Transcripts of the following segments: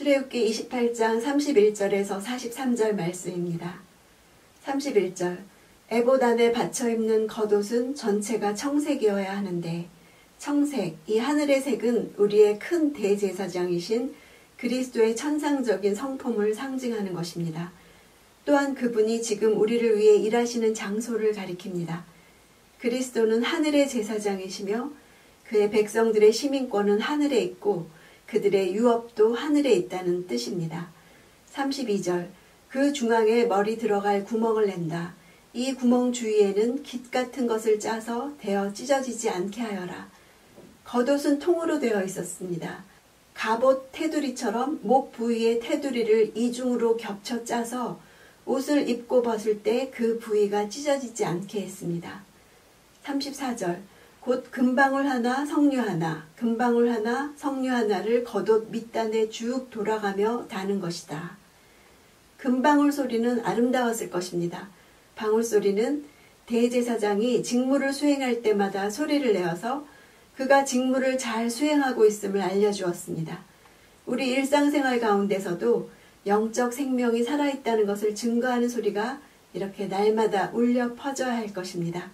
출애굽기 28장 31절에서 43절 말씀입니다. 31절 에봇 안에 받쳐 입는 겉옷은 전체가 청색이어야 하는데 청색, 이 하늘의 색은 우리의 큰 대제사장이신 그리스도의 천상적인 성품을 상징하는 것입니다. 또한 그분이 지금 우리를 위해 일하시는 장소를 가리킵니다. 그리스도는 하늘의 제사장이시며 그의 백성들의 시민권은 하늘에 있고 그들의 유업도 하늘에 있다는 뜻입니다. 32절 그 중앙에 머리 들어갈 구멍을 낸다. 이 구멍 주위에는 깃 같은 것을 짜서 대어 찢어지지 않게 하여라. 겉옷은 통으로 되어 있었습니다. 갑옷 테두리처럼 목 부위의 테두리를 이중으로 겹쳐 짜서 옷을 입고 벗을 때 그 부위가 찢어지지 않게 했습니다. 34절 곧 금방울 하나 성류 하나 금방울 하나 성류 하나를 겉옷 밑단에 쭉 돌아가며 다는 것이다. 금방울 소리는 아름다웠을 것입니다. 방울 소리는 대제사장이 직무를 수행할 때마다 소리를 내어서 그가 직무를 잘 수행하고 있음을 알려주었습니다. 우리 일상생활 가운데서도 영적 생명이 살아있다는 것을 증거하는 소리가 이렇게 날마다 울려 퍼져야 할 것입니다.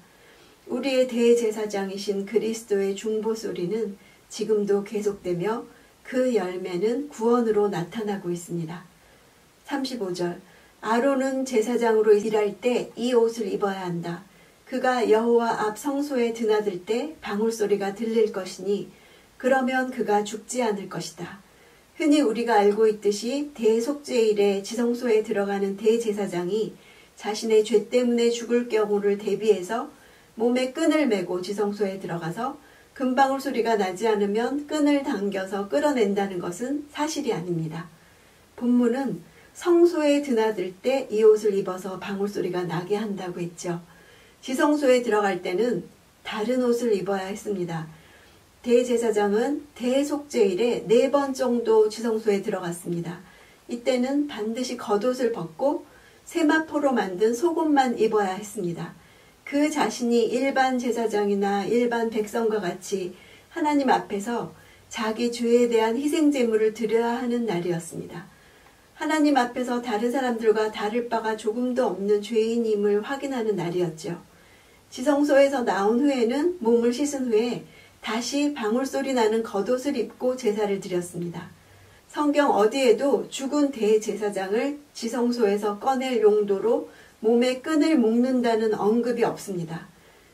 우리의 대제사장이신 그리스도의 중보 소리는 지금도 계속되며 그 열매는 구원으로 나타나고 있습니다. 35절 아론은 제사장으로 일할 때 이 옷을 입어야 한다. 그가 여호와 앞 성소에 드나들 때 방울소리가 들릴 것이니 그러면 그가 죽지 않을 것이다. 흔히 우리가 알고 있듯이 대속죄일에 지성소에 들어가는 대제사장이 자신의 죄 때문에 죽을 경우를 대비해서 몸에 끈을 메고 지성소에 들어가서 금방울 소리가 나지 않으면 끈을 당겨서 끌어낸다는 것은 사실이 아닙니다. 본문은 성소에 드나들 때 이 옷을 입어서 방울 소리가 나게 한다고 했죠. 지성소에 들어갈 때는 다른 옷을 입어야 했습니다. 대제사장은 대속죄일에 4번 정도 지성소에 들어갔습니다. 이때는 반드시 겉옷을 벗고 세마포로 만든 속옷만 입어야 했습니다. 그 자신이 일반 제사장이나 일반 백성과 같이 하나님 앞에서 자기 죄에 대한 희생 제물을 드려야 하는 날이었습니다. 하나님 앞에서 다른 사람들과 다를 바가 조금도 없는 죄인임을 확인하는 날이었죠. 지성소에서 나온 후에는 몸을 씻은 후에 다시 방울소리 나는 겉옷을 입고 제사를 드렸습니다. 성경 어디에도 죽은 대제사장을 지성소에서 꺼낼 용도로 몸에 끈을 묶는다는 언급이 없습니다.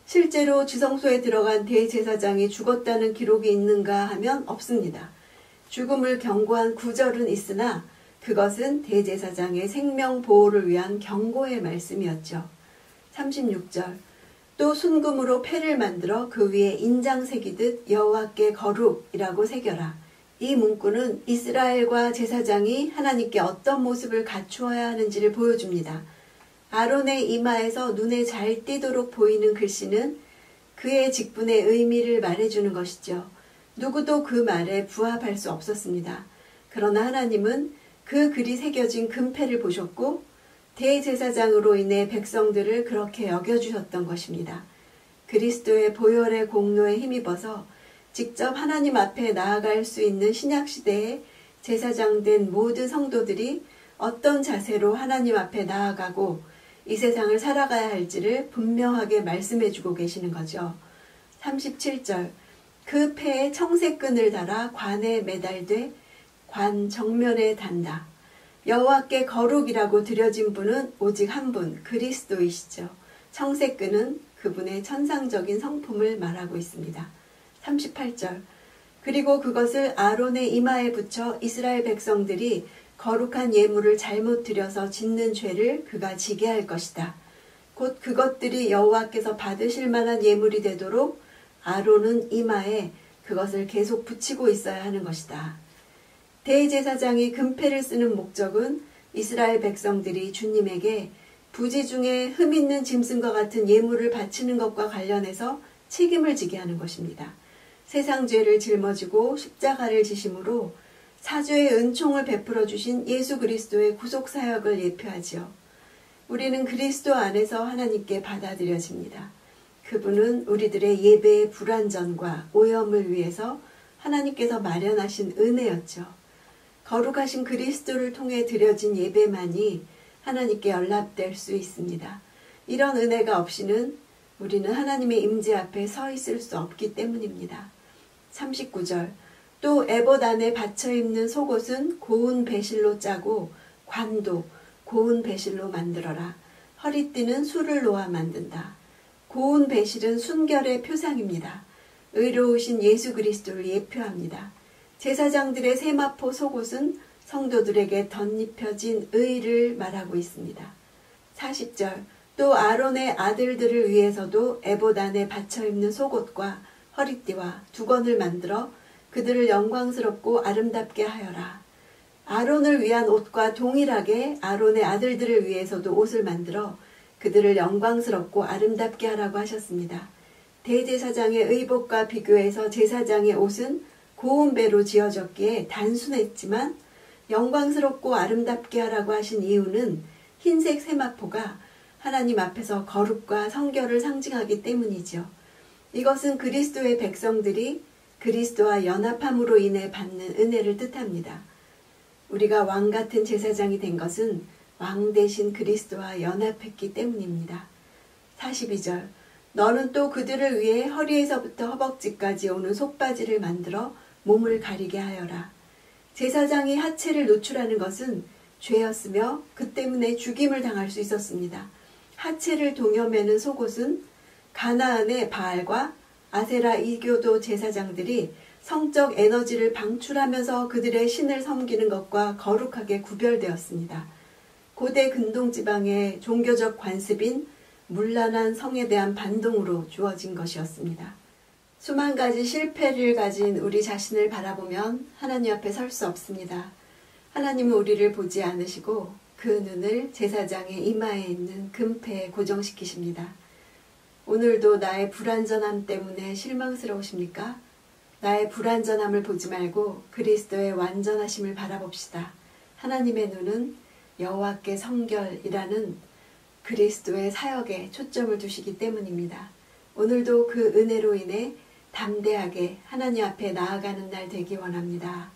실제로 지성소에 들어간 대제사장이 죽었다는 기록이 있는가 하면 없습니다. 죽음을 경고한 구절은 있으나 그것은 대제사장의 생명 보호를 위한 경고의 말씀이었죠. 36절 또 순금으로 패를 만들어 그 위에 인장 새기듯 여호와께 거룩이라고 새겨라. 이 문구는 이스라엘과 제사장이 하나님께 어떤 모습을 갖추어야 하는지를 보여줍니다. 아론의 이마에서 눈에 잘 띄도록 보이는 글씨는 그의 직분의 의미를 말해주는 것이죠. 누구도 그 말에 부합할 수 없었습니다. 그러나 하나님은 그 글이 새겨진 금패를 보셨고 대제사장으로 인해 백성들을 그렇게 여겨주셨던 것입니다. 그리스도의 보혈의 공로에 힘입어서 직접 하나님 앞에 나아갈 수 있는 신약시대에 제사장된 모든 성도들이 어떤 자세로 하나님 앞에 나아가고 이 세상을 살아가야 할지를 분명하게 말씀해주고 계시는 거죠. 37절 그 패에 청색끈을 달아 관에 매달되 관 정면에 단다. 여호와께 거룩이라고 드려진 분은 오직 한 분, 그리스도이시죠. 청색끈은 그분의 천상적인 성품을 말하고 있습니다. 38절 그리고 그것을 아론의 이마에 붙여 이스라엘 백성들이 거룩한 예물을 잘못 드려서 짓는 죄를 그가 지게 할 것이다. 곧 그것들이 여호와께서 받으실 만한 예물이 되도록 아론은 이마에 그것을 계속 붙이고 있어야 하는 것이다. 대제사장이 금패를 쓰는 목적은 이스라엘 백성들이 주님에게 부지 중에 흠 있는 짐승과 같은 예물을 바치는 것과 관련해서 책임을 지게 하는 것입니다. 세상 죄를 짊어지고 십자가를 지심으로 사죄의 은총을 베풀어 주신 예수 그리스도의 구속 사역을 예표하지요. 우리는 그리스도 안에서 하나님께 받아들여집니다. 그분은 우리들의 예배의 불완전과 오염을 위해서 하나님께서 마련하신 은혜였죠. 거룩하신 그리스도를 통해 드려진 예배만이 하나님께 연락될 수 있습니다. 이런 은혜가 없이는 우리는 하나님의 임재 앞에 서 있을 수 없기 때문입니다. 39절 또 에봇 안에 받쳐 입는 속옷은 고운 배실로 짜고 관도 고운 배실로 만들어라. 허리띠는 술을 놓아 만든다. 고운 배실은 순결의 표상입니다. 의로우신 예수 그리스도를 예표합니다. 제사장들의 세마포 속옷은 성도들에게 덧입혀진 의를 말하고 있습니다. 40절 또 아론의 아들들을 위해서도 에봇 안에 받쳐 입는 속옷과 허리띠와 두건을 만들어 그들을 영광스럽고 아름답게 하여라. 아론을 위한 옷과 동일하게 아론의 아들들을 위해서도 옷을 만들어 그들을 영광스럽고 아름답게 하라고 하셨습니다. 대제사장의 의복과 비교해서 제사장의 옷은 고운 배로 지어졌기에 단순했지만 영광스럽고 아름답게 하라고 하신 이유는 흰색 세마포가 하나님 앞에서 거룩과 성결을 상징하기 때문이죠. 이것은 그리스도의 백성들이 그리스도와 연합함으로 인해 받는 은혜를 뜻합니다. 우리가 왕 같은 제사장이 된 것은 왕 대신 그리스도와 연합했기 때문입니다. 42절 너는 또 그들을 위해 허리에서부터 허벅지까지 오는 속바지를 만들어 몸을 가리게 하여라. 제사장이 하체를 노출하는 것은 죄였으며 그 때문에 죽임을 당할 수 있었습니다. 하체를 동여매는 속옷은 가나안의 바알과 아세라 이교도 제사장들이 성적 에너지를 방출하면서 그들의 신을 섬기는 것과 거룩하게 구별되었습니다. 고대 근동지방의 종교적 관습인 문란한 성에 대한 반동으로 주어진 것이었습니다. 수만 가지 실패를 가진 우리 자신을 바라보면 하나님 앞에 설 수 없습니다. 하나님은 우리를 보지 않으시고 그 눈을 제사장의 이마에 있는 금패에 고정시키십니다. 오늘도 나의 불완전함 때문에 실망스러우십니까? 나의 불완전함을 보지 말고 그리스도의 완전하심을 바라봅시다. 하나님의 눈은 여호와께 성결이라는 그리스도의 사역에 초점을 두시기 때문입니다. 오늘도 그 은혜로 인해 담대하게 하나님 앞에 나아가는 날 되기 원합니다.